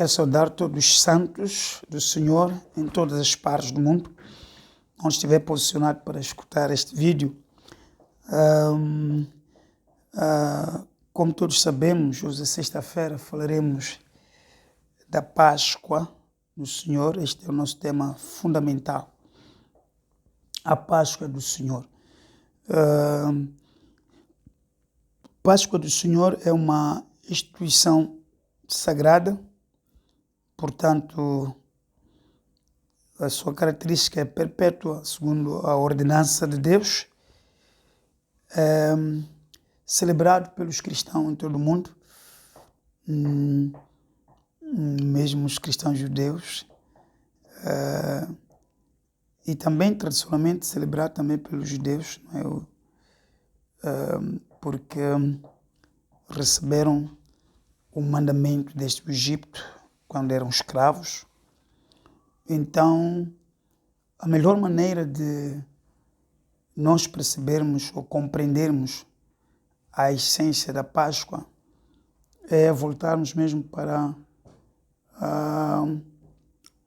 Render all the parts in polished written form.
Quero saudar todos os santos do Senhor em todas as partes do mundo, onde estiver posicionado para escutar este vídeo. Como todos sabemos, hoje é sexta-feira, falaremos da Páscoa do Senhor. Este é o nosso tema fundamental, a Páscoa do Senhor. Páscoa do Senhor é uma instituição sagrada, portanto, a sua característica é perpétua, segundo a ordenança de Deus, celebrado pelos cristãos em todo o mundo, mesmo os cristãos judeus, e também tradicionalmente celebrado também pelos judeus, não é? Porque receberam o mandamento desde o Egito, quando eram escravos. Então, a melhor maneira de nós percebermos ou compreendermos a essência da Páscoa é voltarmos mesmo para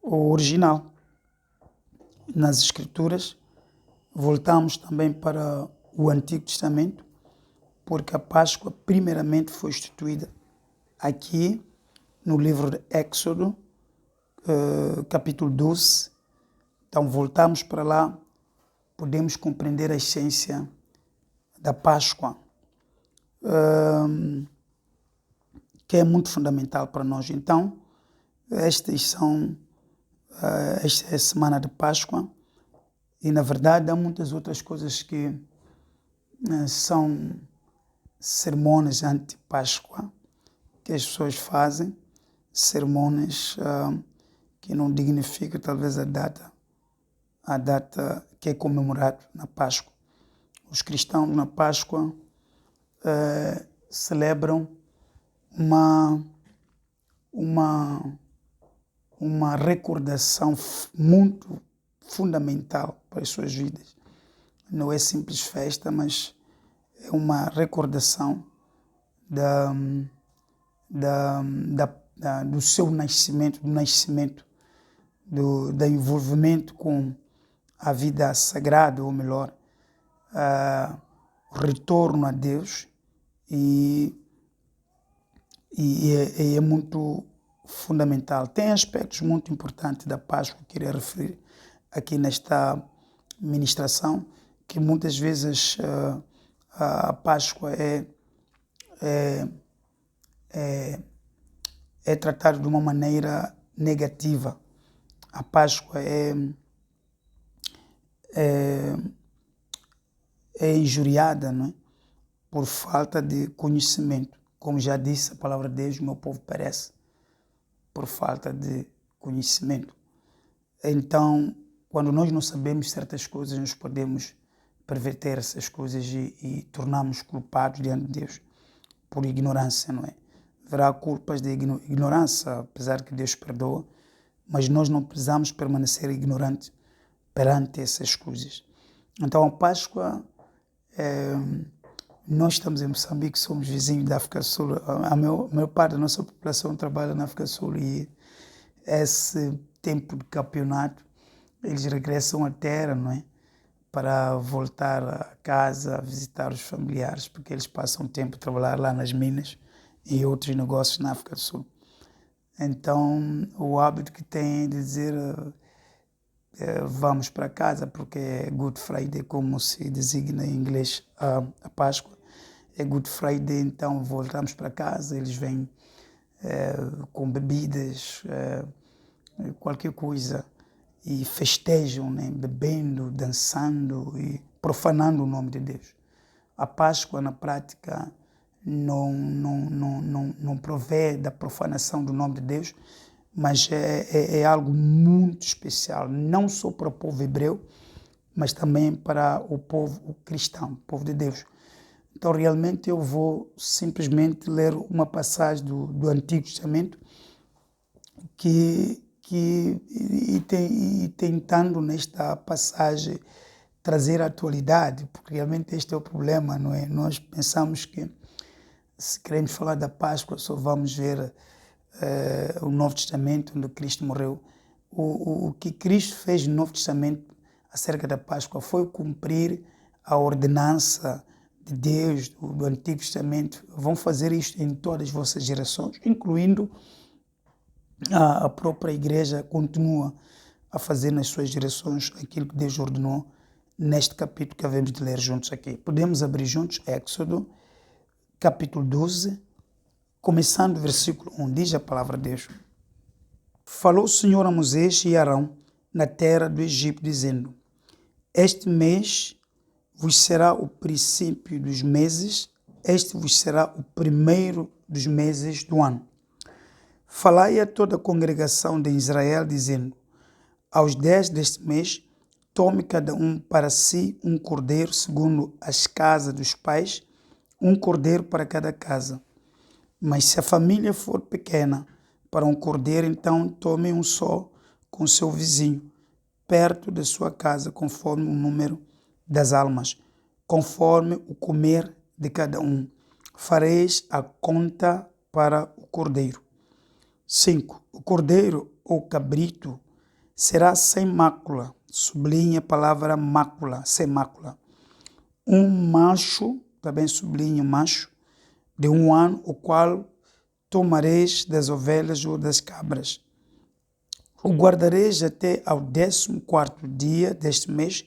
o original. Nas Escrituras, voltamos também para o Antigo Testamento, porque a Páscoa primeiramente foi instituída aqui no livro de Êxodo, capítulo 12. Então voltamos para lá, podemos compreender a essência da Páscoa, que é muito fundamental para nós. Então, esta é a semana de Páscoa e, na verdade, há muitas outras coisas que são sermões anti-Páscoa que as pessoas fazem, sermões que não dignificam talvez a data que é comemorada na Páscoa. Os cristãos na Páscoa celebram uma recordação muito fundamental para as suas vidas. Não é simples festa, mas é uma recordação do seu nascimento, do envolvimento com a vida sagrada, ou melhor, o retorno a Deus, e é muito fundamental. Tem aspectos muito importantes da Páscoa que queria referir aqui nesta ministração, que muitas vezes a Páscoa é tratada de uma maneira negativa. A Páscoa é injuriada, não é? Por falta de conhecimento. Como já disse a palavra de Deus, o meu povo perece por falta de conhecimento. Então, quando nós não sabemos certas coisas, nós podemos perverter essas coisas e tornarmos culpados diante de Deus por ignorância, não é? Haverá culpas de ignorância, apesar que Deus perdoa, mas nós não precisamos permanecer ignorantes perante essas coisas. Então, a Páscoa, nós estamos em Moçambique, somos vizinhos da África do Sul. A maior parte da nossa população trabalha na África do Sul e esse tempo de campeonato, eles regressam à terra, não é? Para voltar a casa, visitar os familiares, porque eles passam tempo a trabalhar lá nas minas e outros negócios na África do Sul. Então, o hábito que têm de dizer vamos para casa, porque é Good Friday, como se designa em inglês a Páscoa. É Good Friday, então voltamos para casa, eles vêm com bebidas, qualquer coisa, e festejam, né? Bebendo, dançando e profanando o nome de Deus. A Páscoa, na prática, não provê da profanação do nome de Deus, mas é algo muito especial, não só para o povo hebreu, mas também para o povo cristão, o povo de Deus. Então, realmente, eu vou simplesmente ler uma passagem do Antigo Testamento tentando nesta passagem trazer a atualidade, porque realmente este é o problema, não é? Nós pensamos que se queremos falar da Páscoa só vamos ver o Novo Testamento, onde Cristo morreu. O que Cristo fez no Novo Testamento acerca da Páscoa foi cumprir a ordenança de Deus do Antigo Testamento. Vão fazer isto em todas as vossas gerações, incluindo a própria igreja continua a fazer nas suas gerações aquilo que Deus ordenou neste capítulo que havemos de ler juntos aqui. Podemos abrir juntos Êxodo, capítulo 12, começando o versículo 1, diz a palavra de Deus. Falou o Senhor a Moisés e Arão na terra do Egito, dizendo: Este mês vos será o princípio dos meses, este vos será o primeiro dos meses do ano. Falai a toda a congregação de Israel, dizendo: Aos 10 deste mês, tome cada um para si um cordeiro, segundo as casas dos pais, um cordeiro para cada casa. Mas se a família for pequena, para um cordeiro, então tome um só com seu vizinho, perto de sua casa, conforme o número das almas, conforme o comer de cada um. Fareis a conta para o cordeiro. 5. O cordeiro ou cabrito será sem mácula. Sublinha a palavra mácula, sem mácula. Um macho, também sublinha macho, de 1 ano, o qual tomareis das ovelhas ou das cabras. O guardareis até ao 14º dia deste mês,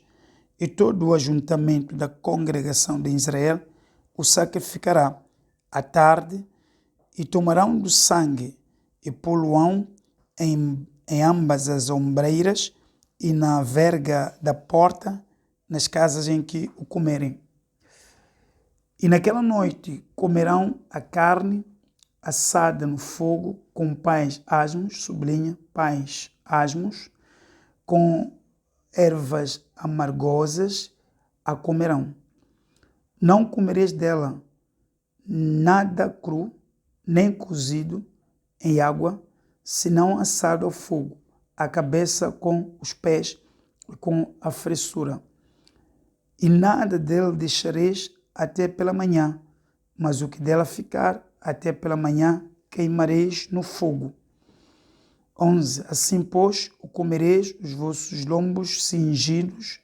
e todo o ajuntamento da congregação de Israel o sacrificará à tarde, e tomarão do sangue e pô-lo-ão em ambas as ombreiras e na verga da porta, nas casas em que o comerem. E naquela noite comerão a carne assada no fogo com pães asmos, sublinha, pães asmos, com ervas amargosas a comerão. Não comereis dela nada cru, nem cozido em água, senão assado ao fogo, a cabeça com os pés e com a fressura. E nada dele deixareis até pela manhã, mas o que dela ficar até pela manhã queimareis no fogo. 11. Assim, pois, o comereis os vossos lombos cingidos,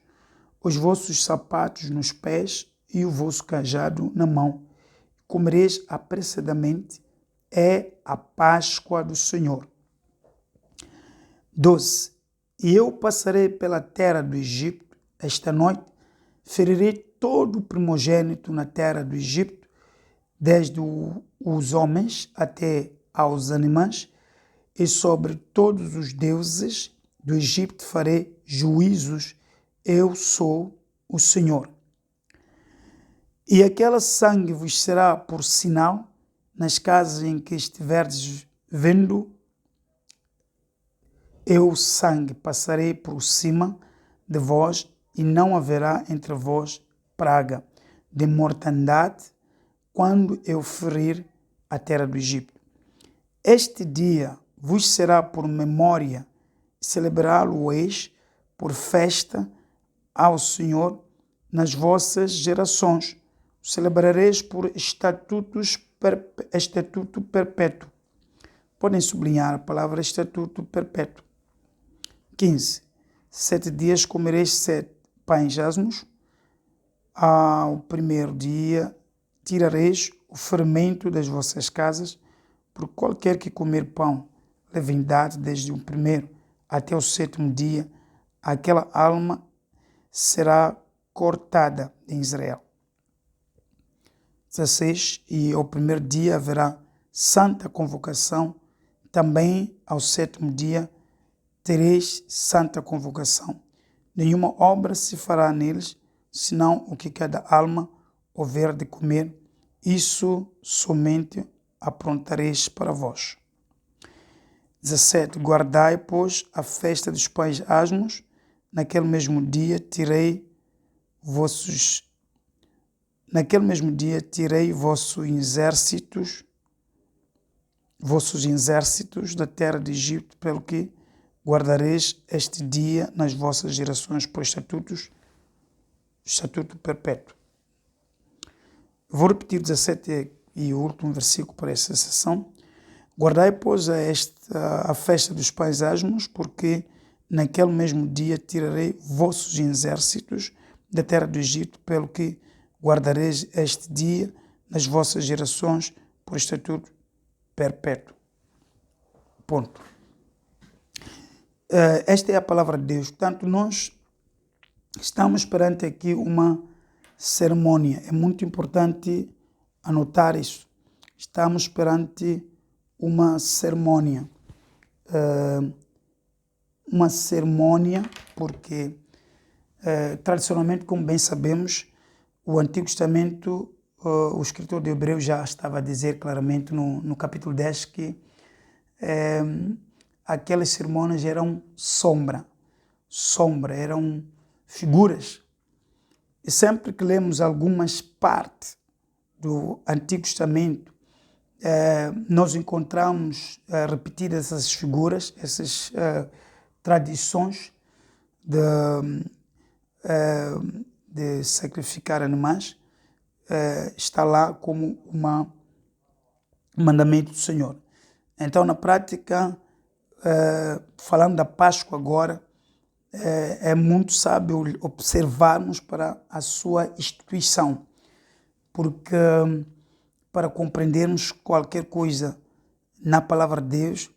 os vossos sapatos nos pés e o vosso cajado na mão. Comereis apressadamente, é a Páscoa do Senhor. 12. E eu passarei pela terra do Egito esta noite, ferirei todo o primogênito na terra do Egito, desde os homens até aos animais, e sobre todos os deuses do Egito farei juízos. Eu sou o Senhor. E aquele sangue vos será por sinal nas casas em que estiverdes vendo. Eu, sangue, passarei por cima de vós, e não haverá entre vós praga de mortandade quando eu ferir a terra do Egito. Este dia vos será por memória, celebrá-lo-eis por festa ao Senhor nas vossas gerações. Celebrareis por estatuto perpétuo. Podem sublinhar a palavra estatuto perpétuo. 15. 7 dias comereis 7 pães asmos. Ao primeiro dia tirareis o fermento das vossas casas, por qualquer que comer pão, levedade desde o primeiro até o 7º dia, aquela alma será cortada em Israel. 16. E ao primeiro dia haverá santa convocação, também ao 7º dia tereis santa convocação. Nenhuma obra se fará neles, senão o que cada alma houver de comer, isso somente aprontareis para vós. 17. Guardai, pois, a festa dos pães asmos, naquele mesmo dia tirei vossos exércitos da terra de Egito, pelo que guardareis este dia nas vossas gerações por estatuto perpétuo. Vou repetir o 17 e o último versículo para essa sessão. Guardai, pois, a festa dos pães asmos, porque naquele mesmo dia tirarei vossos exércitos da terra do Egito, pelo que guardareis este dia nas vossas gerações por estatuto perpétuo. Ponto. Esta é a palavra de Deus. Portanto, nós estamos perante aqui uma cerimônia. É muito importante anotar isso. Estamos perante uma cerimônia. Uma cerimônia porque, tradicionalmente, como bem sabemos, o Antigo Testamento, o escritor de Hebreus já estava a dizer claramente no capítulo 10 que aquelas cerimônias eram sombra, eram figuras. E sempre que lemos algumas partes do Antigo Testamento, nós encontramos repetidas essas figuras, essas tradições de sacrificar animais, está lá como um mandamento do Senhor. Então, na prática, falando da Páscoa agora, é muito sábio observarmos para a sua instituição, porque para compreendermos qualquer coisa na palavra de Deus,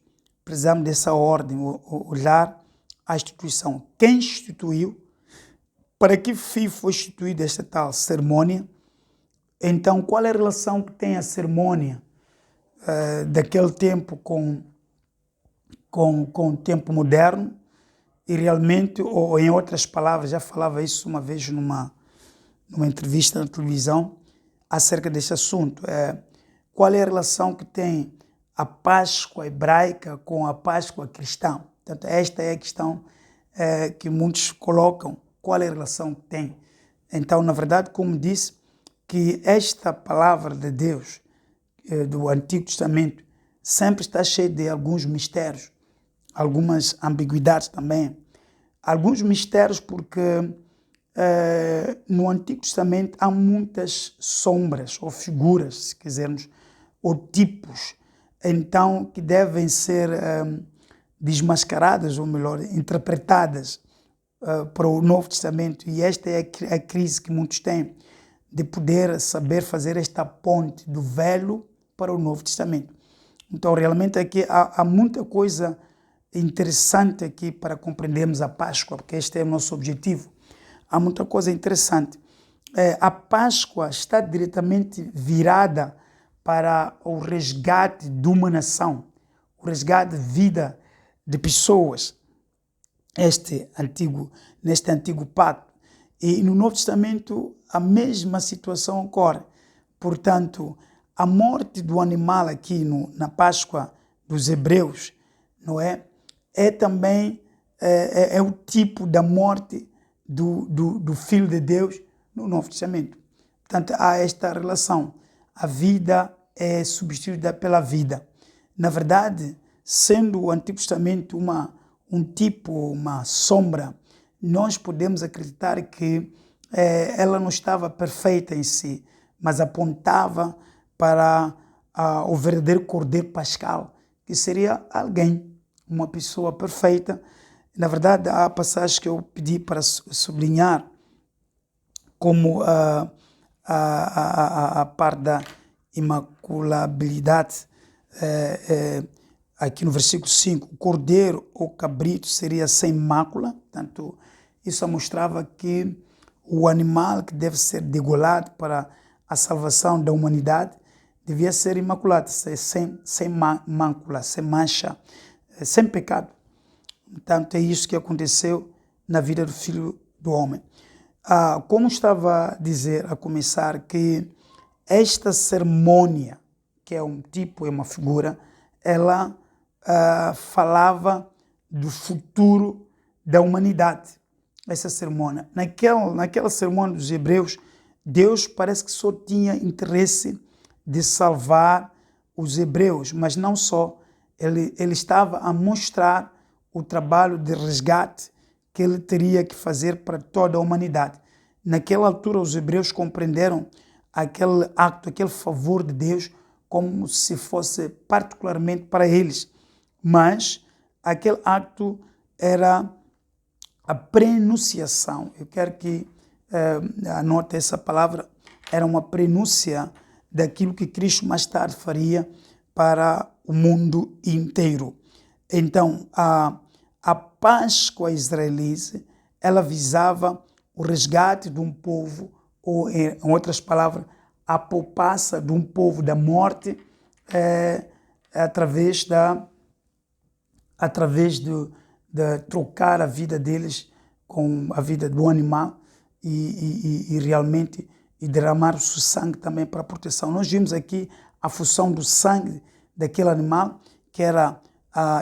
precisamos dessa ordem, olhar a instituição. Quem instituiu? Para que fim foi instituída esta tal cerimônia? Então, qual é a relação que tem a cerimônia daquele tempo com o tempo moderno? E realmente, ou em outras palavras, já falava isso uma vez numa entrevista na televisão acerca deste assunto. Qual é a relação que tem a Páscoa hebraica com a Páscoa cristã? Portanto, esta é a questão que muitos colocam. Qual é a relação que tem? Então, na verdade, como disse, que esta palavra de Deus do Antigo Testamento sempre está cheia de alguns mistérios, algumas ambiguidades também. Alguns mistérios porque no Antigo Testamento há muitas sombras ou figuras, se quisermos, ou tipos, então que devem ser desmascaradas, ou melhor, interpretadas para o Novo Testamento. E esta é a crise que muitos têm, de poder saber fazer esta ponte do Velho para o Novo Testamento. Então, realmente aqui há muita coisa interessante aqui para compreendermos a Páscoa, porque este é o nosso objetivo. Há muita coisa interessante. A Páscoa está diretamente virada para o resgate de uma nação, o resgate de vida de pessoas, neste antigo pacto. E no Novo Testamento a mesma situação ocorre. Portanto, a morte do animal aqui na Páscoa dos hebreus, não é? É também o tipo da morte do Filho de Deus no Novo Testamento. Portanto, há esta relação. A vida é substituída pela vida. Na verdade, sendo o Antigo Testamento um tipo, uma sombra, nós podemos acreditar que ela não estava perfeita em si, mas apontava para o verdadeiro Cordeiro Pascal, que seria alguém, uma pessoa perfeita. Na verdade, há passagens que eu pedi para sublinhar, como a parte da imaculabilidade, aqui no versículo 5, o cordeiro ou cabrito seria sem mácula. Portanto, isso mostrava que o animal que deve ser degolado para a salvação da humanidade devia ser imaculado, sem mácula, sem mancha, sem pecado. Portanto, é isso que aconteceu na vida do Filho do Homem. Como estava a dizer, a começar, que esta cerimônia, que é um tipo, é uma figura, ela falava do futuro da humanidade. Essa cerimônia. Naquela cerimônia dos hebreus, Deus parece que só tinha interesse de salvar os hebreus, mas não só. Ele estava a mostrar o trabalho de resgate que ele teria que fazer para toda a humanidade. Naquela altura, os hebreus compreenderam aquele acto, aquele favor de Deus como se fosse particularmente para eles. Mas aquele acto era a prenunciação. Eu quero que anote essa palavra. Era uma prenúncia daquilo que Cristo mais tarde faria para o mundo inteiro. Então, a Páscoa israelita, ela visava o resgate de um povo, ou, em outras palavras, a poupança de um povo da morte, através de trocar a vida deles com a vida do animal e realmente derramar o seu sangue também para a proteção. Nós vimos aqui a função do sangue daquele animal, que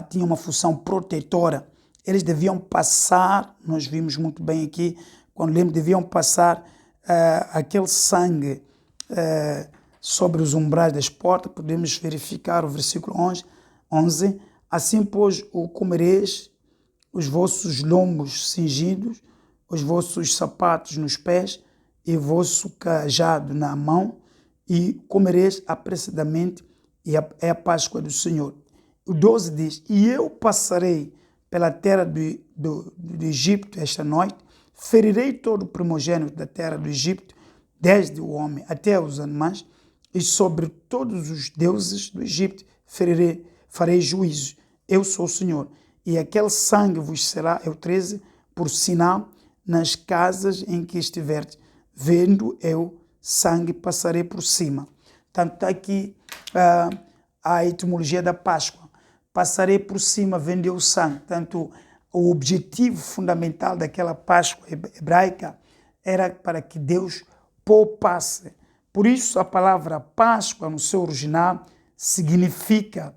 tinha uma função protetora. Eles deviam passar, nós vimos muito bem aqui, quando lemos, deviam passar aquele sangue sobre os umbrais das portas. Podemos verificar o versículo 11. Assim, pois, o comereis, os vossos lombos cingidos, os vossos sapatos nos pés e o vosso cajado na mão, e comereis apressadamente, e é a Páscoa do Senhor. O 12 diz: e eu passarei pela terra do Egito esta noite, ferirei todo o primogênito da terra do Egito, desde o homem até os animais, e sobre todos os deuses do Egito farei juízo. Eu sou o Senhor. E aquele sangue vos será, é o 13, por sinal nas casas em que estiverdes. Vendo eu sangue, passarei por cima. Portanto, está aqui a etimologia da Páscoa. Passarei por cima, vendo eu sangue. Portanto, o objetivo fundamental daquela Páscoa hebraica era para que Deus poupasse. Por isso, a palavra Páscoa, no seu original, significa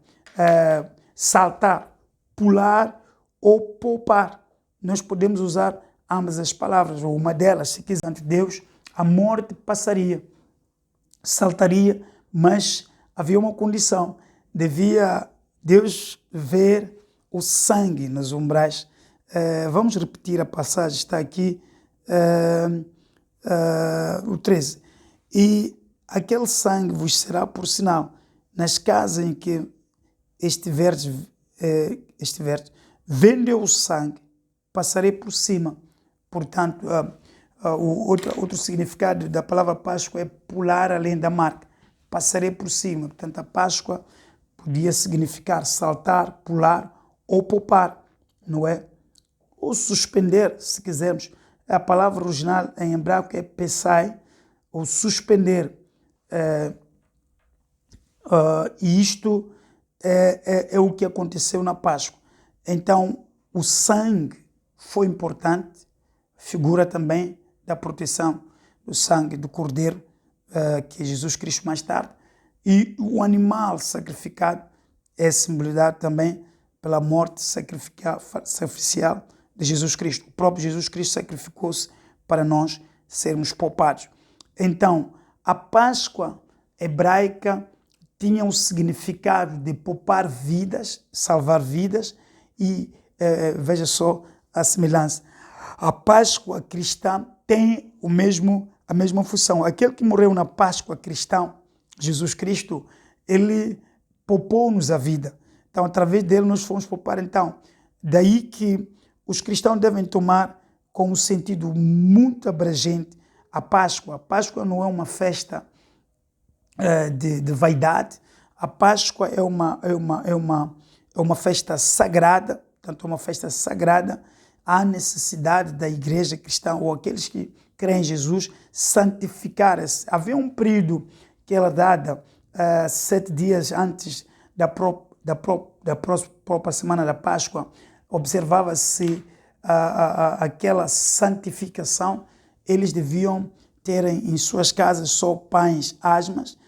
saltar, pular ou poupar. Nós podemos usar ambas as palavras, ou uma delas, se quiser. Ante Deus, a morte passaria, saltaria, mas havia uma condição: devia Deus ver o sangue nos umbrais. Vamos repetir a passagem, está aqui, o 13. E aquele sangue vos será por sinal nas casas em que estiverdes, vendo eu o sangue, passarei por cima. Portanto, outro significado da palavra Páscoa é pular além da marca. Passarei por cima. Portanto, a Páscoa podia significar saltar, pular ou poupar, não é? Ou suspender, se quisermos. A palavra original em hebraico é pesai, ou suspender. E isto é o que aconteceu na Páscoa. Então, o sangue foi importante, figura também da proteção do sangue do Cordeiro, que é Jesus Cristo mais tarde, e o animal sacrificado é simbolizado também pela morte sacrificial de Jesus Cristo. O próprio Jesus Cristo sacrificou-se para nós sermos poupados. Então, a Páscoa hebraica tinha um significado de poupar vidas, salvar vidas, e veja só a semelhança. A Páscoa cristã tem a mesma função. Aquele que morreu na Páscoa cristã, Jesus Cristo, ele poupou-nos a vida. Então, através dele, nós fomos poupar. Então, daí que os cristãos devem tomar com um sentido muito abrangente a Páscoa. A Páscoa não é uma festa de vaidade. A Páscoa é uma festa sagrada. Portanto, é uma festa sagrada. Há necessidade da igreja cristã, ou aqueles que creem em Jesus, santificar-se. Havia um período que era dada 7 dias antes da própria semana da Páscoa. Observava-se aquela santificação. Eles deviam ter em suas casas só pães asmos,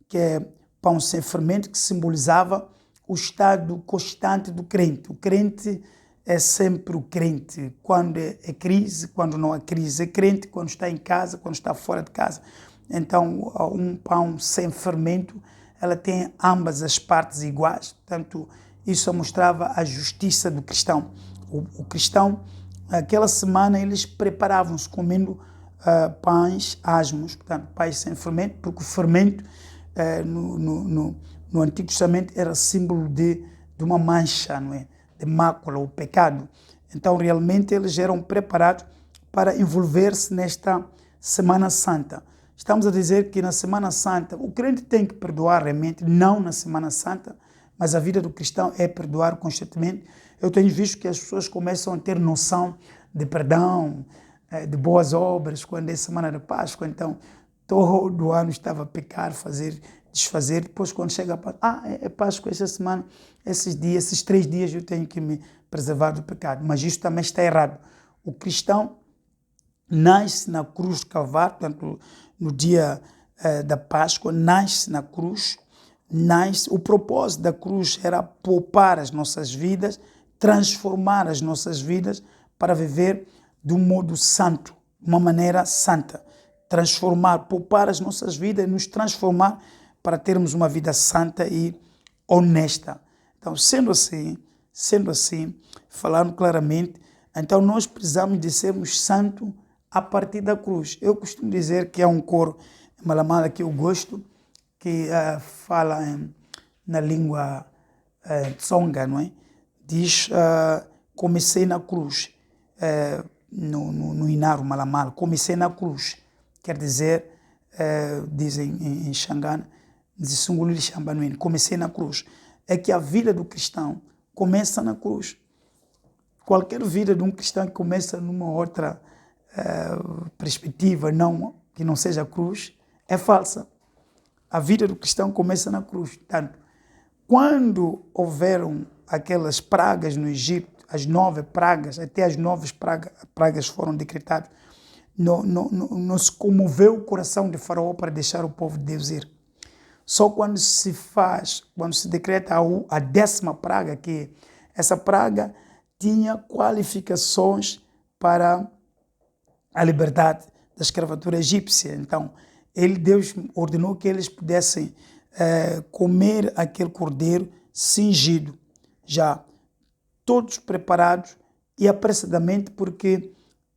que é pão sem fermento, que simbolizava o estado constante do crente. O crente é sempre o crente, quando é crise, quando não há crise. É crente quando está em casa, quando está fora de casa. Então, um pão sem fermento, ela tem ambas as partes iguais. Portanto, isso mostrava a justiça do cristão. O cristão, aquela semana, eles preparavam-se comendo pães asmos, portanto, pães sem fermento, porque o fermento no Antigo Testamento era símbolo de uma mancha, não é? De mácula, o pecado. Então, realmente, eles eram preparados para envolver-se nesta Semana Santa. Estamos a dizer que na Semana Santa, o crente tem que perdoar realmente, não na Semana Santa, mas a vida do cristão é perdoar constantemente. Eu tenho visto que as pessoas começam a ter noção de perdão, de boas obras, quando é Semana de Páscoa. Então, todo ano estava a pecar, fazer, desfazer. Depois, quando chega a Páscoa, é Páscoa essa semana, esses dias, esses 3 dias eu tenho que me preservar do pecado. Mas isso também está errado. O cristão nasce na cruz de Calvário, portanto, no dia da Páscoa, nasce na cruz, o propósito da cruz era poupar as nossas vidas, transformar as nossas vidas para viver de um modo santo, de uma maneira santa. Transformar, poupar as nossas vidas e nos transformar para termos uma vida santa e honesta. Então, sendo assim, falando claramente, então nós precisamos de sermos santos a partir da cruz. Eu costumo dizer que há um coro em Malamala que eu gosto, que fala na língua Tsonga, não é? Diz, comecei na cruz, no Inaro Malamala, comecei na cruz. Quer dizer, dizem em Xangana, comecei na cruz. É que a vida do cristão começa na cruz. Qualquer vida de um cristão que começa numa outra perspectiva, que não seja a cruz, é falsa. A vida do cristão começa na cruz. Portanto, quando houveram aquelas pragas no Egito, as 9 pragas, até as 9 pragas foram decretadas, não se comoveu o coração de Faraó para deixar o povo de Deus ir. Só quando se decreta a 10ª praga, que essa praga tinha qualificações para a liberdade da escravatura egípcia. Então, Deus ordenou que eles pudessem comer aquele cordeiro cingido, já todos preparados e apressadamente, porque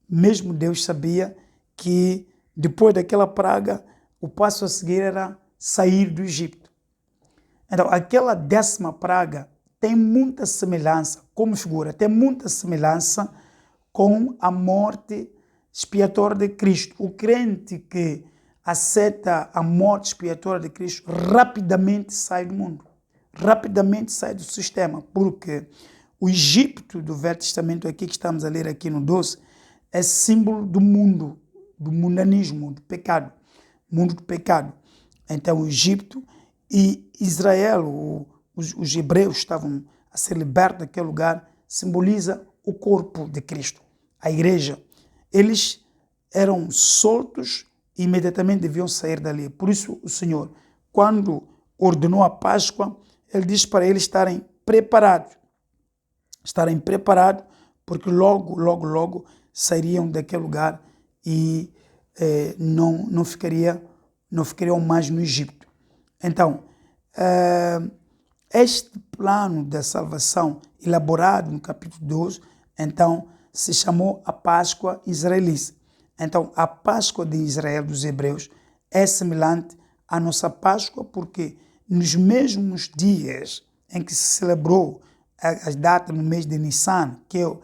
mesmo Deus sabia que depois daquela praga, o passo a seguir era sair do Egito. Então, aquela 10ª praga tem muita semelhança, como figura, tem muita semelhança com a morte expiatória de Cristo. O crente que aceita a morte expiatória de Cristo rapidamente sai do mundo, rapidamente sai do sistema, porque o Egito do Velho Testamento, aqui que estamos a ler aqui no 12, é símbolo do mundo, do mundanismo, do pecado, mundo do pecado. Então, o Egito e Israel, os hebreus estavam a ser libertos daquele lugar, simboliza o corpo de Cristo, a igreja. Eles eram soltos e imediatamente deviam sair dali. Por isso, o Senhor, quando ordenou a Páscoa, ele disse para eles estarem preparados, porque logo sairiam daquele lugar e não ficariam mais no Egito. Então, este plano da salvação, elaborado no capítulo 12, então, se chamou a Páscoa israelita. Então, a Páscoa de Israel, dos hebreus, é semelhante à nossa Páscoa, porque nos mesmos dias em que se celebrou as datas no mês de Nissan, que é o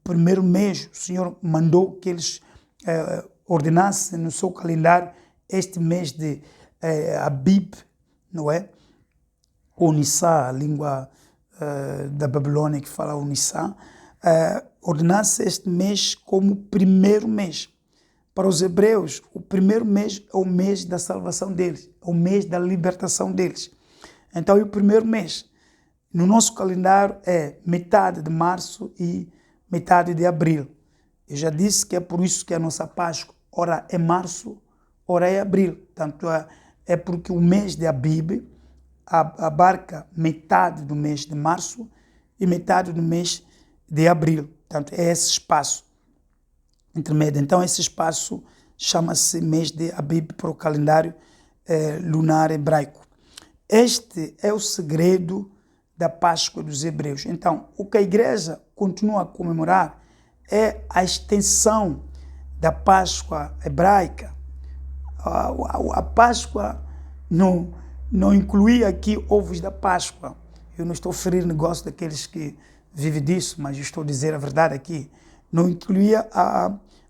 primeiro mês, o Senhor mandou que eles ordenassem no seu calendário este mês de Abib, não é? Ou Nissan, a língua da Babilônia que fala o Nissan, ordenasse este mês como primeiro mês. Para os hebreus, o primeiro mês é o mês da salvação deles, é o mês da libertação deles. Então, o primeiro mês, no nosso calendário, é metade de março e metade de abril. Eu já disse que é por isso que a nossa Páscoa, ora é março, ora é abril. Tanto é porque o mês de Abib abarca metade do mês de março e metade do mês de abril. Portanto, é esse espaço intermédio. Então, esse espaço chama-se mês de Abib para o calendário lunar hebraico. Este é o segredo da Páscoa dos hebreus. Então, o que a igreja continua a comemorar é a extensão da Páscoa hebraica. A Páscoa não incluía aqui ovos da Páscoa. Eu não estou a ferir negócio daqueles que vivem disso, mas eu estou a dizer a verdade aqui. Não incluía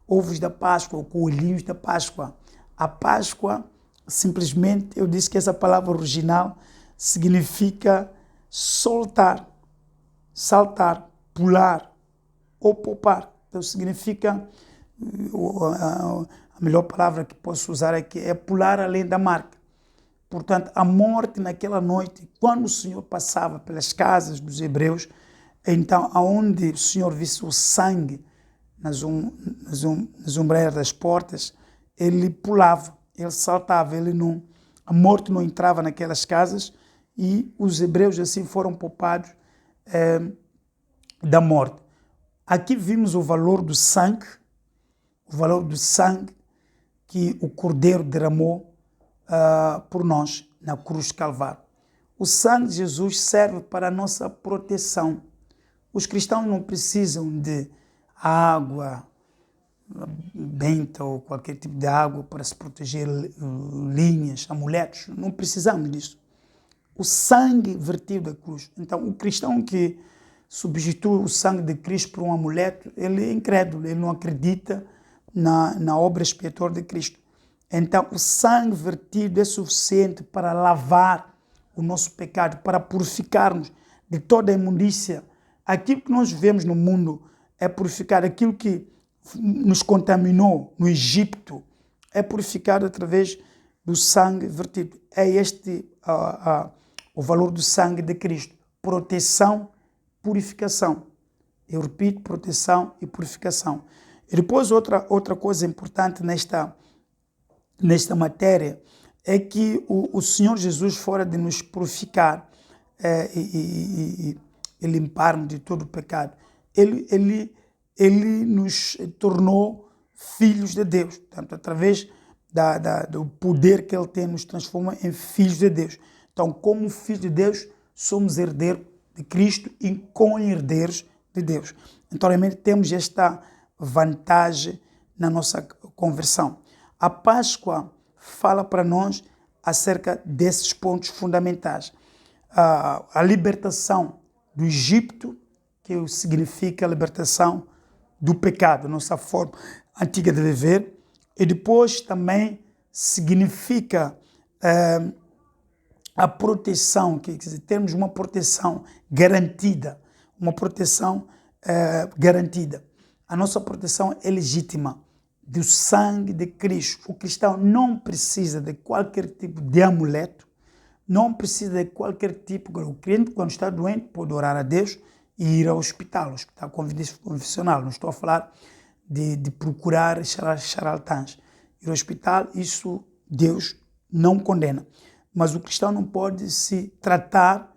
ovos da Páscoa ou coelhinhos da Páscoa. A Páscoa, simplesmente, eu disse que essa palavra original significa soltar, saltar, pular ou poupar. Então significa, a melhor palavra que posso usar aqui é pular além da marca. Portanto, a morte naquela noite, quando o Senhor passava pelas casas dos hebreus, então, aonde o Senhor visse o sangue nas ombreiras das portas, ele pulava, ele saltava, a morte não entrava naquelas casas e os hebreus assim foram poupados da morte. Aqui vimos o valor do sangue que o Cordeiro derramou por nós na cruz de Calvário. O sangue de Jesus serve para a nossa proteção. Os cristãos não precisam de água benta ou qualquer tipo de água para se proteger, linhas, amuletos. Não precisamos disso. O sangue vertido da cruz. Então, o cristão que substitui o sangue de Cristo por um amuleto, ele é incrédulo, ele não acredita na obra expiatória de Cristo. Então, o sangue vertido é suficiente para lavar o nosso pecado, para purificar-nos de toda a imundícia. Aquilo que nós vemos no mundo é purificar. Aquilo que nos contaminou no Egito é purificado através do sangue vertido. É este o valor do sangue de Cristo. Proteção, purificação. Eu repito, proteção e purificação. E depois outra coisa importante nesta matéria é que o Senhor Jesus, fora de nos purificar e limpar-nos de todo o pecado, ele nos tornou filhos de Deus. Portanto, através do poder que Ele tem, nos transforma em filhos de Deus. Então, como filhos de Deus, somos herdeiros de Cristo e co-herdeiros de Deus. Então, realmente, temos esta vantagem na nossa conversão. A Páscoa fala para nós acerca desses pontos fundamentais. A libertação do Egito, que significa a libertação do pecado, nossa forma antiga de viver, e depois também significa a proteção, quer dizer, termos uma proteção garantida, garantida. A nossa proteção é legítima, do sangue de Cristo. O cristão não precisa de qualquer tipo de amuleto, não precisa de qualquer tipo. O crente, quando está doente, pode orar a Deus e ir ao hospital confessional. Não estou a falar de procurar charlatãs. Ir ao hospital, isso Deus não condena. Mas o cristão não pode se tratar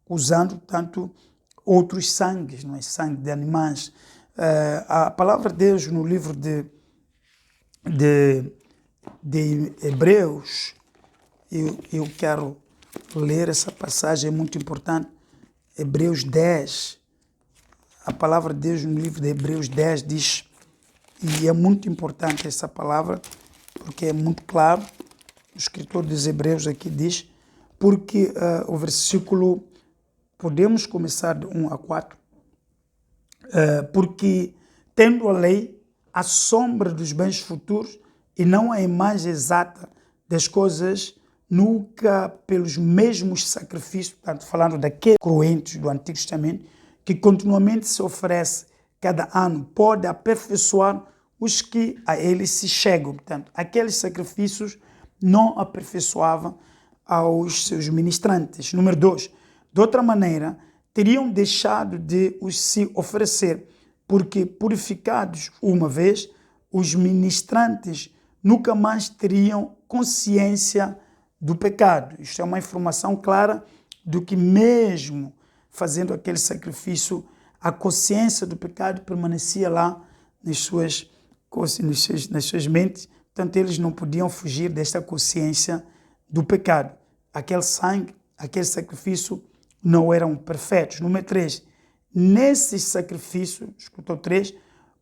usando tanto outros sangues, não é? Sangue de animais. A palavra de Deus no livro de Hebreus, eu quero ler essa passagem, é muito importante. Hebreus 10, a palavra de Deus no livro de Hebreus 10 diz, e é muito importante essa palavra, porque é muito claro, o escritor dos Hebreus aqui diz, porque o versículo, podemos começar de 1 a 4, porque tendo a lei a sombra dos bens futuros e não a imagem exata das coisas, nunca pelos mesmos sacrifícios, portanto, falando daqueles cruentes do Antigo Testamento, que continuamente se oferece cada ano, pode aperfeiçoar os que a ele se chegam. Portanto, aqueles sacrifícios não aperfeiçoavam aos seus ministrantes. Número 2, de outra maneira, teriam deixado de os se oferecer, porque purificados uma vez, os ministrantes nunca mais teriam consciência do pecado. Isto é uma informação clara do que mesmo fazendo aquele sacrifício, a consciência do pecado permanecia lá nas suas mentes. Portanto, eles não podiam fugir desta consciência do pecado. Aquele sangue, aquele sacrifício não eram perfeitos. Número 3, nesses sacrifícios, escutou 3,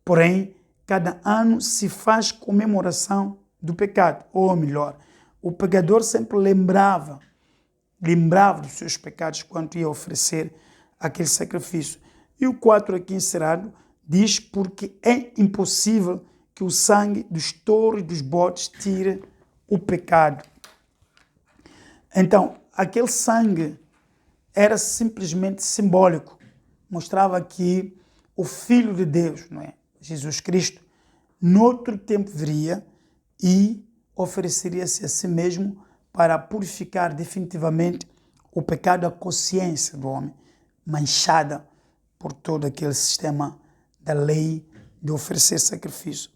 porém, cada ano se faz comemoração do pecado. Ou melhor, o pecador sempre lembrava lembrava dos seus pecados quando ia oferecer aquele sacrifício. E o 4 aqui encerrado diz: porque é impossível que o sangue dos touros e dos bodes tire o pecado. Então, aquele sangue era simplesmente simbólico. Mostrava que o Filho de Deus, não é? Jesus Cristo, noutro tempo viria e ofereceria-se a si mesmo para purificar definitivamente o pecado da consciência do homem, manchada por todo aquele sistema da lei de oferecer sacrifício.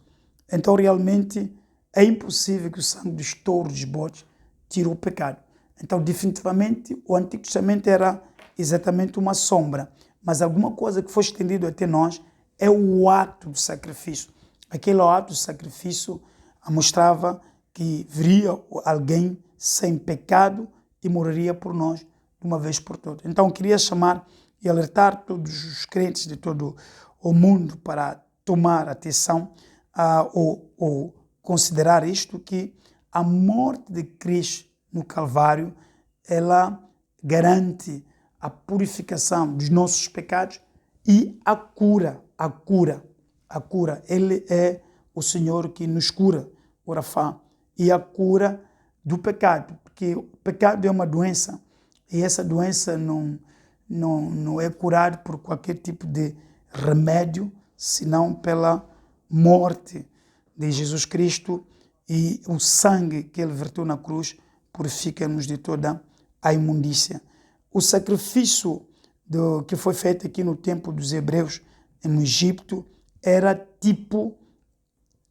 Então, realmente, é impossível que o sangue dos touros e dos bodes tire o pecado. Então, definitivamente, o Antigo Testamento era exatamente uma sombra, mas alguma coisa que foi estendido até nós é o ato do sacrifício. Aquele ato do sacrifício mostrava que viria alguém sem pecado e morreria por nós de uma vez por todas. Então, queria chamar e alertar todos os crentes de todo o mundo para tomar atenção ou considerar isto, que a morte de Cristo no Calvário, ela garante a purificação dos nossos pecados e a cura. Ele é o Senhor que nos cura, o Rafá, e a cura do pecado, porque o pecado é uma doença e essa doença não é curada por qualquer tipo de remédio, senão pela morte de Jesus Cristo, e o sangue que ele verteu na cruz purifica-nos de toda a imundícia. O sacrifício que foi feito aqui no tempo dos hebreus, no Egito, era tipo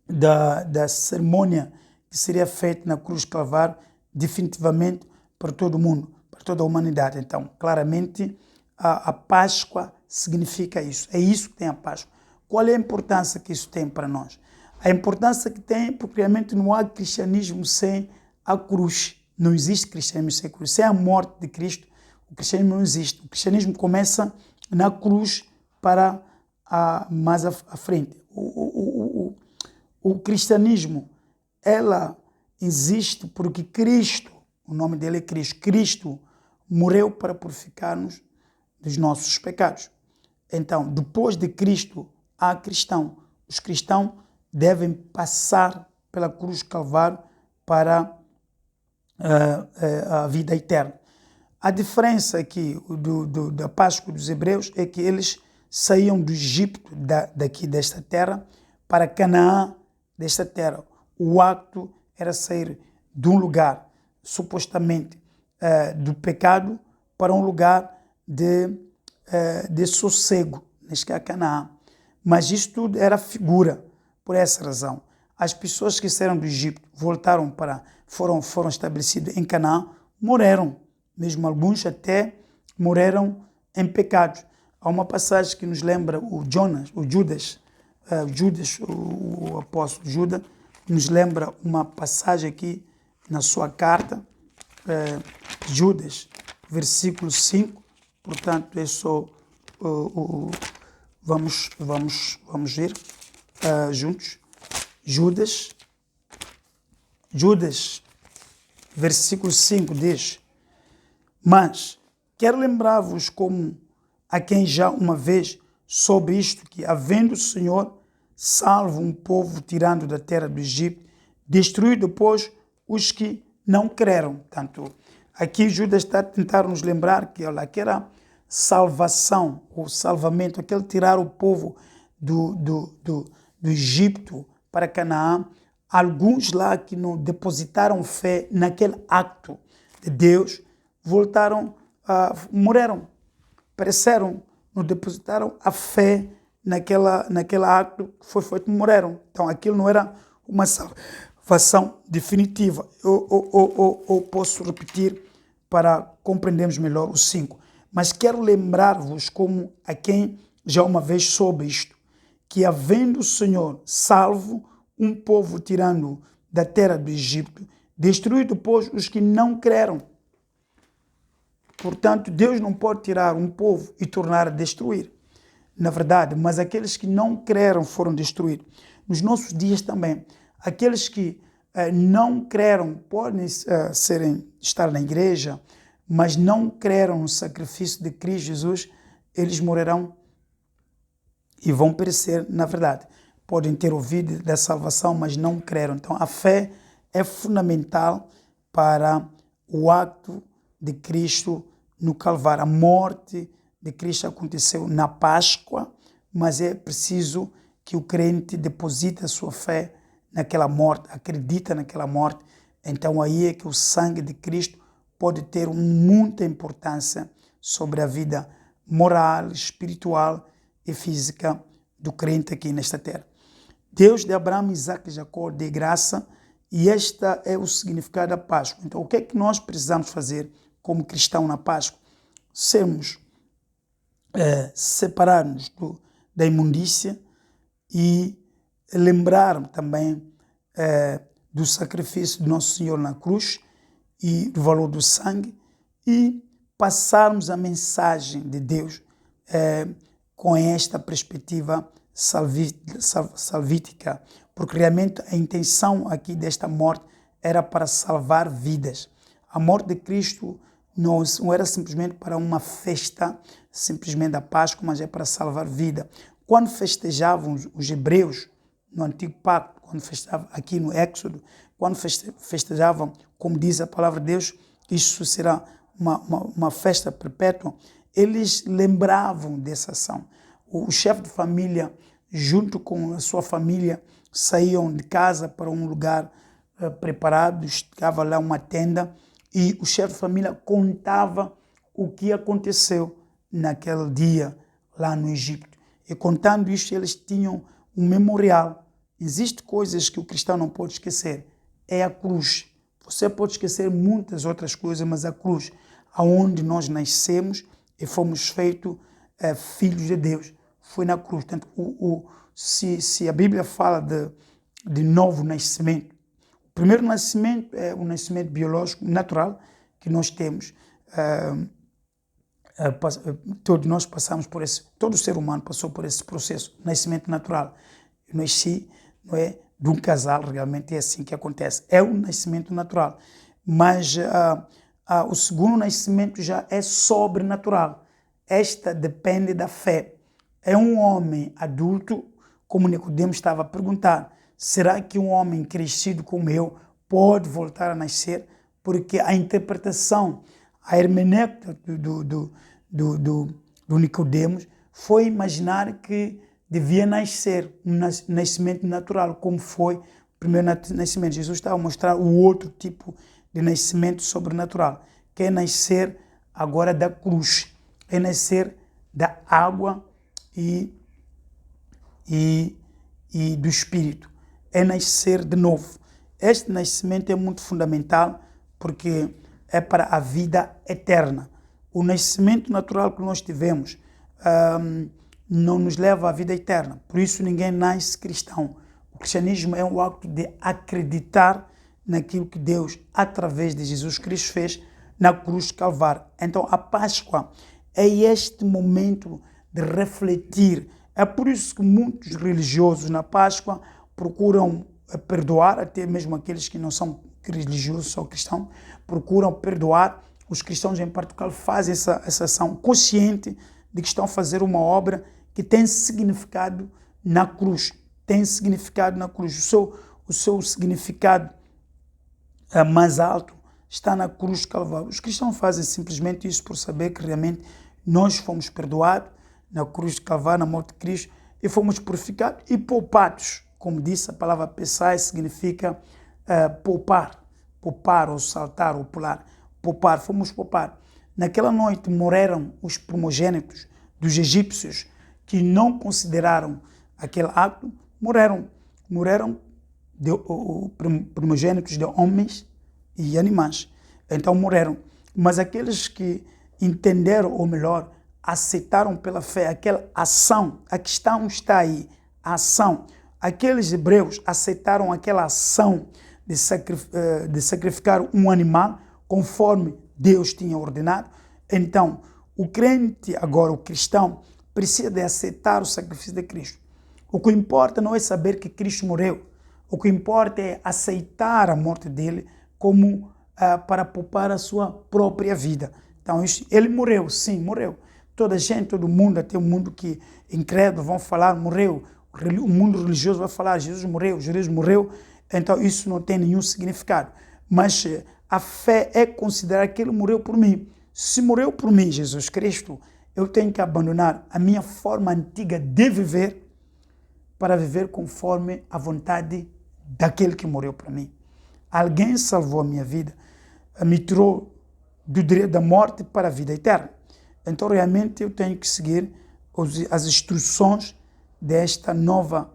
da cerimônia que seria feita na cruz do Calvário, definitivamente para todo o mundo, para toda a humanidade. Então, claramente, a Páscoa significa isso. É isso que tem a Páscoa. Qual é a importância que isso tem para nós? A importância que tem, porque realmente não há cristianismo sem a cruz. Não existe cristianismo sem cruz. Sem a morte de Cristo, o cristianismo não existe. O cristianismo começa na cruz para mais à frente. O cristianismo, ela existe porque Cristo, o nome dele é Cristo, Cristo morreu para purificar-nos dos nossos pecados. Então, depois de Cristo, há cristão. Os cristãos devem passar pela cruz do Calvário para a vida eterna. A diferença aqui da Páscoa dos hebreus é que eles saíam do Egito, daqui desta terra, para Canaã, desta terra. O acto era sair de um lugar, supostamente, do pecado, para um lugar de sossego, neste caso Canaã. Mas isto tudo era figura, por essa razão. As pessoas que saíram do Egito, voltaram foram estabelecidos em Canaã, morreram. Mesmo alguns até morreram em pecados. Há uma passagem que nos lembra o apóstolo Judas, nos lembra uma passagem aqui na sua carta, Judas, versículo 5. Portanto, é só vamos ver juntos. Judas, versículo 5 diz: mas quero lembrar-vos como a quem já uma vez soube isto, que havendo o Senhor salvo um povo tirando da terra do Egito, destruiu depois os que não creram. Tanto aqui Judas está a tentar nos lembrar que aquela salvação, o salvamento, aquele tirar o povo do Egito para Canaã, alguns lá que não depositaram fé naquele acto de Deus, morreram, pereceram, não depositaram a fé naquele acto que foi feito, morreram. Então aquilo não era uma salvação definitiva. Eu posso repetir para compreendermos melhor os 5. Mas quero lembrar-vos como a quem já uma vez soube isto, que havendo o Senhor salvo um povo tirando da terra do Egito, destruiu depois os que não creram. Portanto, Deus não pode tirar um povo e tornar a destruir. Na verdade, mas aqueles que não creram foram destruídos. Nos nossos dias também, aqueles que não creram podem estar na igreja, mas não creram no sacrifício de Cristo Jesus, eles morrerão e vão perecer, na verdade. Podem ter ouvido da salvação, mas não creram. Então, a fé é fundamental para o acto de Cristo no Calvário. A morte de Cristo aconteceu na Páscoa, mas é preciso que o crente deposite a sua fé naquela morte, acredita naquela morte. Então, aí é que o sangue de Cristo pode ter muita importância sobre a vida moral, espiritual e física do crente aqui nesta terra. Deus de Abraão, Isaac e Jacó dê graça, e este é o significado da Páscoa. Então, o que é que nós precisamos fazer como cristão na Páscoa? Sermos, separar-nos da imundícia e lembrar também do sacrifício do nosso Senhor na cruz e do valor do sangue, e passarmos a mensagem de Deus com esta perspectiva salvífica, porque realmente a intenção aqui desta morte era para salvar vidas. A morte de Cristo não era simplesmente para uma festa, simplesmente da Páscoa, mas é para salvar vida. Quando festejavam os hebreus no Antigo Pacto, quando festejavam aqui no Éxodo, quando festejavam, como diz a palavra de Deus, isso será uma festa perpétua, eles lembravam dessa ação. O chefe de família, junto com a sua família, saíam de casa para um lugar preparado, estava lá uma tenda, e o chefe de família contava o que aconteceu naquele dia lá no Egito. E contando isto, eles tinham um memorial. Existem coisas que o cristão não pode esquecer. É a cruz. Você pode esquecer muitas outras coisas, mas a cruz, aonde nós nascemos e fomos feitos filhos de Deus, foi na cruz. Portanto, se a Bíblia fala de novo nascimento, o primeiro nascimento é o nascimento biológico, natural, que nós temos. Todos nós passamos por esse, todo ser humano passou por esse processo, nascimento natural. Eu nasci, não é, de um casal, realmente é assim que acontece. É um nascimento natural. Mas o segundo nascimento já é sobrenatural. Esta depende da fé. É um homem adulto, como Nicodemo estava a perguntar, será que um homem crescido como eu pode voltar a nascer? Porque a interpretação, a hermenêutica do Nicodemo foi imaginar que devia nascer um nascimento natural, como foi o primeiro nascimento. Jesus estava a mostrar o outro tipo de nascimento sobrenatural, que é nascer agora da cruz, é nascer da água e do Espírito, é nascer de novo. Este nascimento é muito fundamental porque é para a vida eterna. O nascimento natural que nós tivemos não nos leva à vida eterna. Por isso ninguém nasce cristão. O cristianismo é um acto de acreditar naquilo que Deus, através de Jesus Cristo, fez na cruz de Calvário. Então a Páscoa é este momento de refletir. É por isso que muitos religiosos na Páscoa procuram perdoar, até mesmo aqueles que não são religiosos, são cristãos, procuram perdoar. Os cristãos em particular fazem essa ação consciente de que estão a fazer uma obra que tem significado na cruz. Tem significado na cruz. O seu significado mais alto está na cruz de Calvário. Os cristãos fazem simplesmente isso por saber que realmente nós fomos perdoados na cruz de Calvário, na morte de Cristo, e fomos purificados e poupados. Como disse, a palavra pesai significa poupar. Poupar, ou saltar, ou pular. Poupar, fomos poupados. Naquela noite morreram os primogênitos dos egípcios que não consideraram aquele acto, morreram primogênitos de homens e animais. Então morreram. Mas aqueles que entenderam, ou melhor, aceitaram pela fé aquela ação, a questão está aí, a ação. Aqueles hebreus aceitaram aquela ação de sacrificar um animal conforme Deus tinha ordenado. Então, o crente, agora o cristão, precisa de aceitar o sacrifício de Cristo. O que importa não é saber que Cristo morreu. O que importa é aceitar a morte dele como para poupar a sua própria vida. Então, ele morreu, sim, morreu. Toda gente, todo mundo, até o mundo que incrédulo vão falar, morreu. O mundo religioso vai falar, Jesus morreu. Então, isso não tem nenhum significado. Mas a fé é considerar que ele morreu por mim. Se morreu por mim, Jesus Cristo, eu tenho que abandonar a minha forma antiga de viver para viver conforme a vontade daquele que morreu por mim. Alguém salvou a minha vida, me tirou do direito da morte para a vida eterna. Então, realmente, eu tenho que seguir as instruções desta nova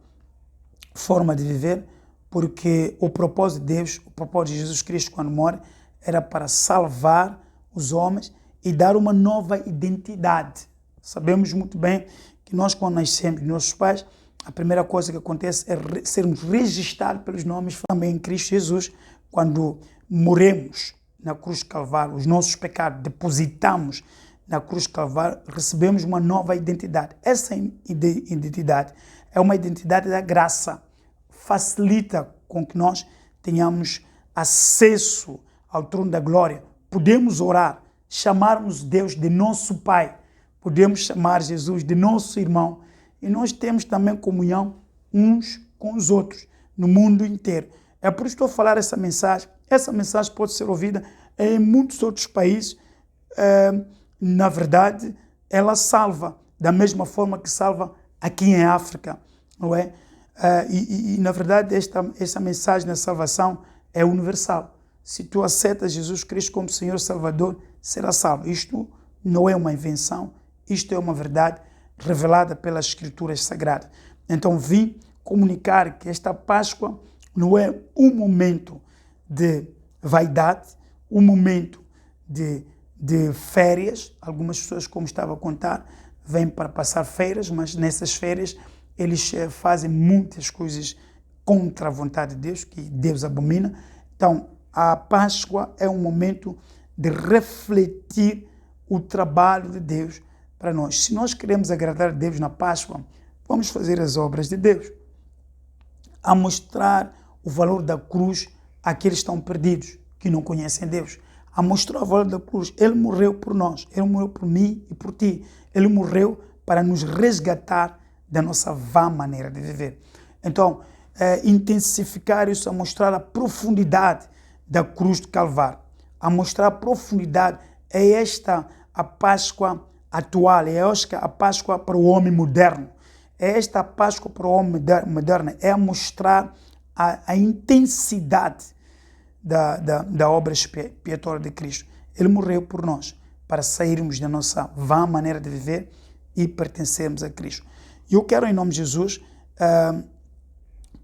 forma de viver, porque o propósito de Deus, o propósito de Jesus Cristo quando morre, era para salvar os homens e dar uma nova identidade. Sabemos muito bem que nós, quando nascemos de nossos pais, a primeira coisa que acontece é sermos registrados pelos nomes também em Cristo Jesus. Quando morremos na cruz do Calvário, os nossos pecados depositamos na cruz do Calvário, recebemos uma nova identidade. Essa identidade é uma identidade da graça. Facilita com que nós tenhamos acesso ao trono da glória. Podemos orar, chamarmos Deus de nosso Pai. Podemos chamar Jesus de nosso irmão. E nós temos também comunhão uns com os outros no mundo inteiro. É por isso que estou a falar essa mensagem. Essa mensagem pode ser ouvida em muitos outros países. Na verdade, ela salva da mesma forma que salva aqui em África, não é? Na verdade, essa mensagem da salvação é universal. Se tu aceitas Jesus Cristo como Senhor e Salvador, será salvo. Isto não é uma invenção, isto é uma verdade revelada pelas Escrituras Sagradas. Então, vim comunicar que esta Páscoa não é um momento de vaidade, um momento de férias. Algumas pessoas, como estava a contar, vêm para passar férias, mas nessas férias eles fazem muitas coisas contra a vontade de Deus, que Deus abomina. Então, a Páscoa é um momento de refletir o trabalho de Deus para nós. Se nós queremos agradar a Deus na Páscoa, vamos fazer as obras de Deus, a mostrar o valor da cruz àqueles que estão perdidos, que não conhecem Deus, a mostrar o valor da cruz. Ele morreu por nós, ele morreu por mim e por ti. Ele morreu para nos resgatar da nossa vã maneira de viver. Então, intensificar isso, a mostrar a profundidade da cruz do Calvário, a mostrar a profundidade, é esta a Páscoa atual, é esta a Páscoa para o homem moderno, é esta a Páscoa para o homem moderno, é a mostrar a intensidade da obra expiatória de Cristo. Ele morreu por nós, para sairmos da nossa vã maneira de viver e pertencermos a Cristo. E eu quero, em nome de Jesus,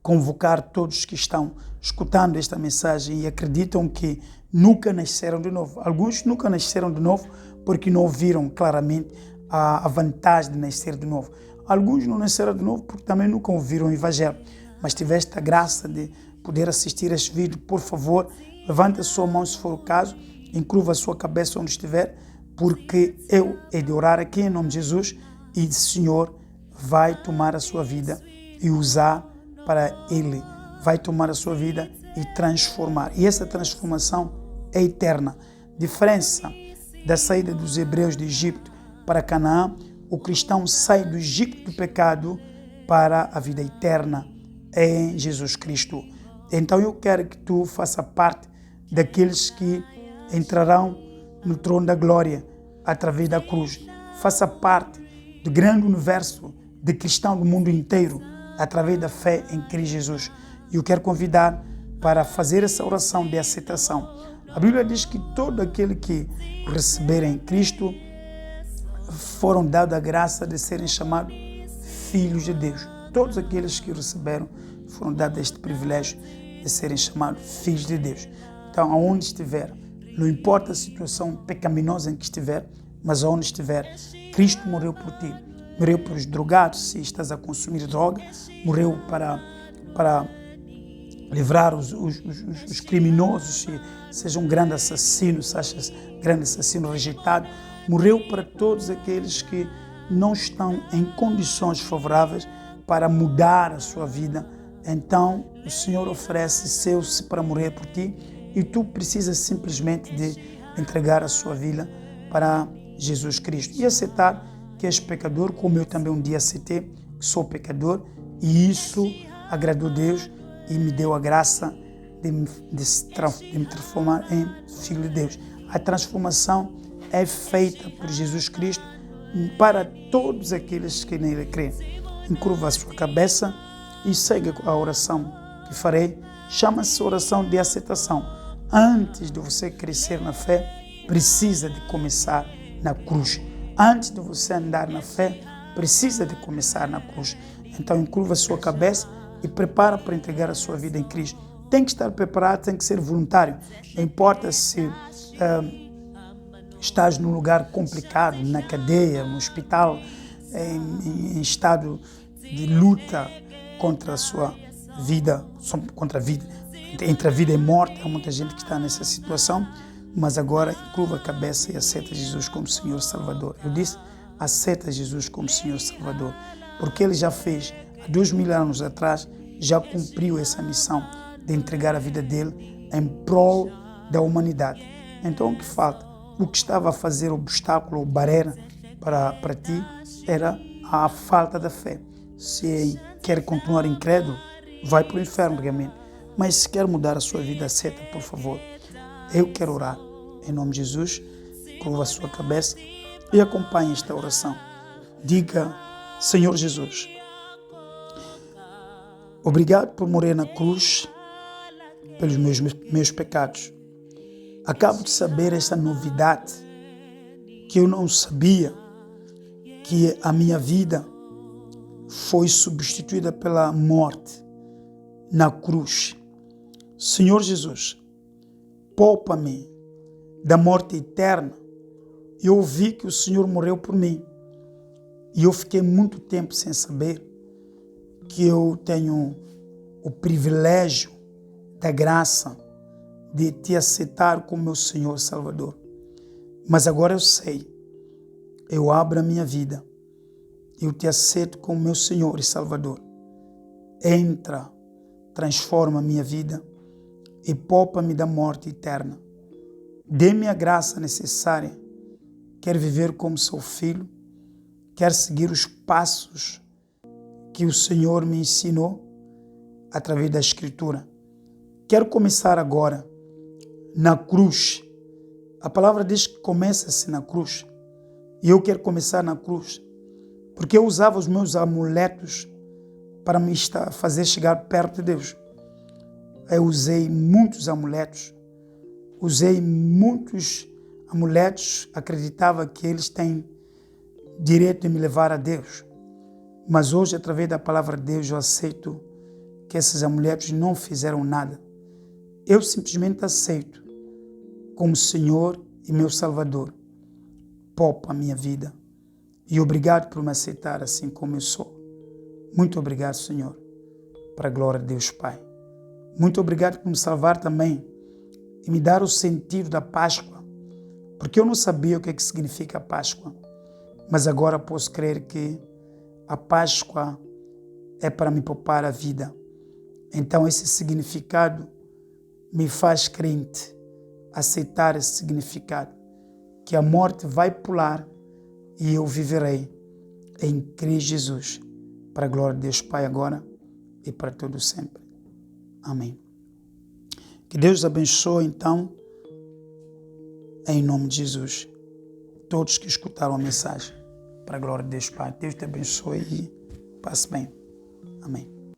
convocar todos que estão escutando esta mensagem e acreditam que nunca nasceram de novo. Alguns nunca nasceram de novo porque não ouviram claramente a vantagem de nascer de novo. Alguns não nasceram de novo porque também nunca ouviram o Evangelho. Mas tiveste a graça de poder assistir a este vídeo, por favor, levante a sua mão se for o caso, encurva a sua cabeça onde estiver, porque eu hei de orar aqui em nome de Jesus e o Senhor vai tomar a sua vida e usar para Ele. Vai tomar a sua vida e transformar. E essa transformação é eterna. Diferença da saída dos hebreus do Egito para Canaã, o cristão sai do Egito do pecado para a vida eterna em Jesus Cristo. Então eu quero que tu faça parte daqueles que entrarão no trono da glória através da cruz. Faça parte do grande universo de cristãos do mundo inteiro através da fé em Cristo Jesus. E eu quero convidar para fazer essa oração de aceitação. A Bíblia diz que todo aquele que receberem Cristo foram dados a graça de serem chamados filhos de Deus. Todos aqueles que receberam foram dados este privilégio de serem chamados filhos de Deus. Então, aonde estiver, não importa a situação pecaminosa em que estiver, mas aonde estiver, Cristo morreu por ti. Morreu por os drogados, se estás a consumir droga, morreu para livrar os criminosos, se seja um grande assassino, se achas grande assassino rejeitado, morreu para todos aqueles que não estão em condições favoráveis para mudar a sua vida. Então, o Senhor oferece seu-se para morrer por ti e tu precisas simplesmente de entregar a sua vida para Jesus Cristo e aceitar que és pecador, como eu também um dia aceitei que sou pecador, e isso agradou a Deus e me deu a graça de me transformar em filho de Deus. A transformação é feita por Jesus Cristo para todos aqueles que nele creem. Encurva a sua cabeça e segue a oração que farei. Chama-se oração de aceitação. Antes de você crescer na fé, precisa de começar na cruz. Antes de você andar na fé, precisa de começar na cruz. Então encurva a sua cabeça e prepara para entregar a sua vida em Cristo. Tem que estar preparado, tem que ser voluntário. Não importa se estás num lugar complicado, na cadeia, no hospital, em estado de luta contra a sua vida, entre a vida e a morte. Há muita gente que está nessa situação, mas agora encurva a cabeça e aceita Jesus como Senhor e Salvador. Eu disse, aceita Jesus como Senhor e Salvador, porque Ele já fez, há 2000 anos atrás, já cumpriu essa missão de entregar a vida dele em prol da humanidade. Então o que falta? O que estava a fazer obstáculo ou barreira para ti era a falta da fé. Se quer continuar incrédulo, vai para o inferno realmente. Mas se quer mudar a sua vida, aceita, por favor. Eu quero orar. Em nome de Jesus, curva a sua cabeça e acompanhe esta oração. Diga, Senhor Jesus, obrigado por morrer na cruz pelos meus pecados. Acabo de saber essa novidade que eu não sabia, que a minha vida foi substituída pela morte na cruz. Senhor Jesus, poupa-me da morte eterna. Eu ouvi que o Senhor morreu por mim e eu fiquei muito tempo sem saber que eu tenho o privilégio da graça de te aceitar como meu Senhor e Salvador. Mas agora eu sei, eu abro a minha vida, eu te aceito como meu Senhor e Salvador. Entra, transforma a minha vida e poupa-me da morte eterna. Dê-me a graça necessária. Quero viver como seu filho, quero seguir os passos que o Senhor me ensinou através da Escritura. Quero começar agora na cruz. A palavra diz que começa-se na cruz. E eu quero começar na cruz, porque eu usava os meus amuletos para me fazer chegar perto de Deus. Eu usei muitos amuletos, acreditava que eles têm direito de me levar a Deus. Mas hoje, através da palavra de Deus, eu aceito que esses amuletos não fizeram nada. Eu simplesmente aceito como Senhor e meu Salvador. Poupa a minha vida. E obrigado por me aceitar assim como eu sou. Muito obrigado, Senhor, para a glória de Deus Pai. Muito obrigado por me salvar também e me dar o sentido da Páscoa, porque eu não sabia o que significa a Páscoa, mas agora posso crer que a Páscoa é para me poupar a vida. Então esse significado me faz crente, aceitar esse significado, que a morte vai pular e eu viverei em Cristo Jesus, para a glória de Deus Pai agora e para todo sempre. Amém. Que Deus abençoe, então, em nome de Jesus, todos que escutaram a mensagem, para a glória de Deus Pai. Deus te abençoe e passe bem. Amém.